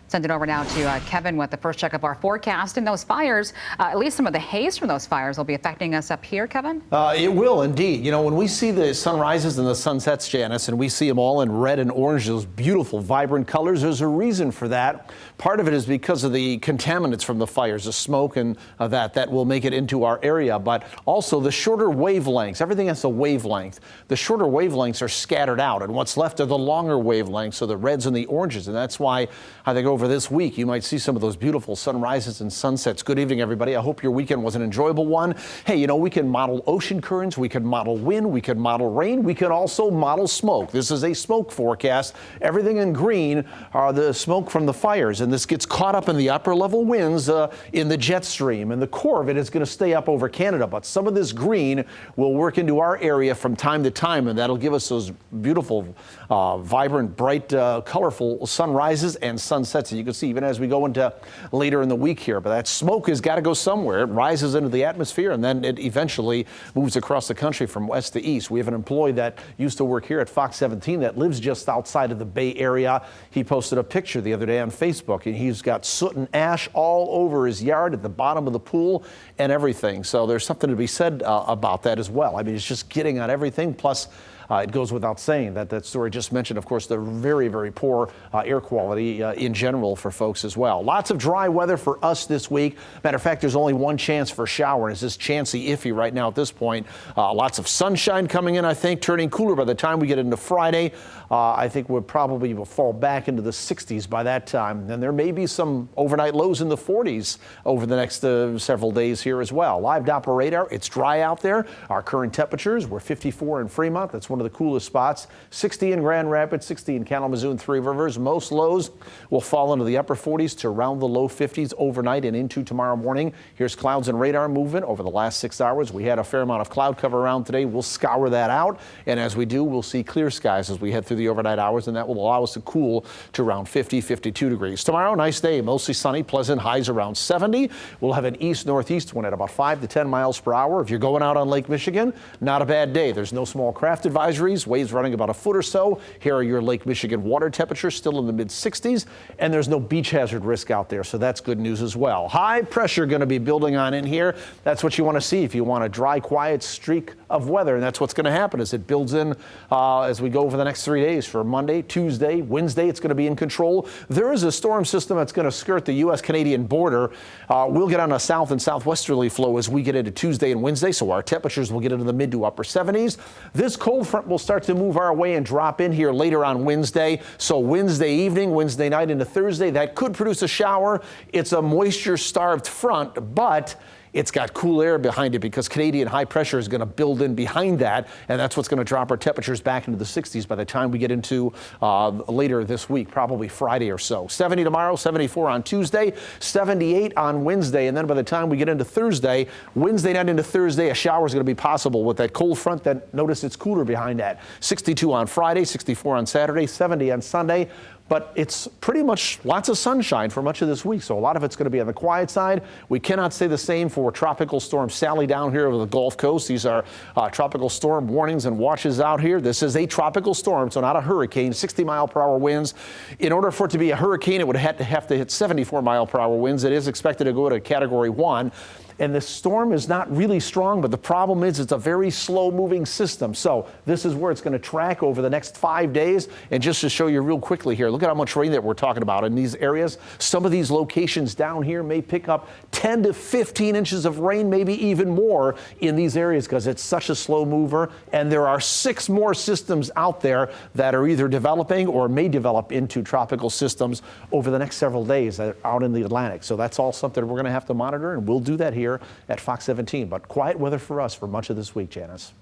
Send it over now to Kevin with the first check of our forecast. And those fires, at least some of the haze from those fires will be affecting us up here, Kevin? It will indeed. You know, when we see the sunrises and the sunsets, Janice, and we see them all in red and orange, those beautiful, vibrant colors, there's a reason for that. Part of it is because of the contaminants from the fires, the smoke and that will make it into our area. But also the shorter wavelengths. Everything has a wavelength. The shorter wavelengths are scattered out, and what's left are the longer wavelengths, so the reds and the oranges. And that's why I think over this week you might see some of those beautiful sunrises and sunsets. Good evening, everybody. I hope your weekend was an enjoyable one. Hey, you know, we can model ocean currents, we can model wind, we can model rain, we can also model smoke. This is a smoke forecast. Everything in green are the smoke from the fires, and this gets caught up in the upper level winds in the jet stream, and the core of it is going to stay up over Canada. But some of this green will work into our area from time to time, and that'll give us those beautiful, vibrant, bright, colorful sunrises and sunsets. And you can see even as we go into later in the week here, but that smoke has got to go somewhere. It rises into the atmosphere, and then it eventually moves across the country from west to east. We have an employee that used to work here at Fox 17 that lives just outside of the Bay Area. He posted a picture the other day on Facebook, and he's got soot and ash all over his yard, at the bottom of the pool and everything. So there's something to be said about that as well. I mean, it's just getting on everything. Plus, it goes without saying that story just mentioned, of course, the very, very poor air quality in general for folks as well. Lots of dry weather for us this week. Matter of fact, there's only one chance for a shower, and it's just chancy iffy right now at this point. Lots of sunshine coming in, I think, turning cooler by the time we get into Friday. I think we'll probably fall back into the 60s by that time. And there may be some overnight lows in the 40s over the next several days here as well. Live Doppler radar, it's dry out there. Our current temperatures, we're 54 in Fremont. That's one of the coolest spots. 60 in Grand Rapids, 60 in Kalamazoo and Three Rivers. Most lows will fall into the upper 40s to around the low 50s overnight and into tomorrow morning. Here's clouds and radar movement over the last 6 hours. We had a fair amount of cloud cover around today. We'll scour that out, and as we do, we'll see clear skies as we head through the overnight hours, and that will allow us to cool to around 50, 52 degrees. Tomorrow, nice day, mostly sunny, pleasant, highs around 70. We'll have an east-northeast wind at about 5 to 10 miles per hour. If you're going out on Lake Michigan, not a bad day. There's no small craft advisories. Waves running about a foot or so. Here are your Lake Michigan water temperatures, still in the mid-60s, and there's no beach hazard risk out there, so that's good news as well. High pressure going to be building on in here. That's what you want to see if you want a dry, quiet streak of weather, and that's what's going to happen as it builds in as we go over the next 3 days. For Monday, Tuesday, Wednesday, it's going to be in control. There is a storm system that's going to skirt the U.S.-Canadian border. We'll get on a south and southwesterly flow as we get into Tuesday and Wednesday, so our temperatures will get into the mid to upper 70s. This cold front will start to move our way and drop in here later on Wednesday. So Wednesday evening, Wednesday night into Thursday, that could produce a shower. It's a moisture-starved front, but it's got cool air behind it because Canadian high pressure is going to build in behind that, and that's what's going to drop our temperatures back into the 60s by the time we get into later this week, probably Friday or so. 70 tomorrow, 74 on Tuesday, 78 on Wednesday, and then by the time we get into Thursday, Wednesday night into Thursday, a shower is going to be possible with that cold front that, notice it's cooler behind that. 62 on Friday, 64 on Saturday, 70 on Sunday. But it's pretty much lots of sunshine for much of this week, so a lot of it's going to be on the quiet side. We cannot say the same for Tropical Storm Sally down here over the Gulf Coast. These are tropical storm warnings and watches out here. This is a tropical storm, so not a hurricane. 60-mile-per-hour winds. In order for it to be a hurricane, it would have to hit 74-mile-per-hour winds. It is expected to go to Category 1. And the storm is not really strong, but the problem is it's a very slow-moving system. So this is where it's going to track over the next 5 days. And just to show you real quickly here, look at how much rain that we're talking about in these areas. Some of these locations down here may pick up 10 to 15 inches of rain, maybe even more in these areas because it's such a slow mover. And there are 6 more systems out there that are either developing or may develop into tropical systems over the next several days out in the Atlantic. So that's all something we're going to have to monitor, and we'll do that here at Fox 17, but quiet weather for us for much of this week, Janice.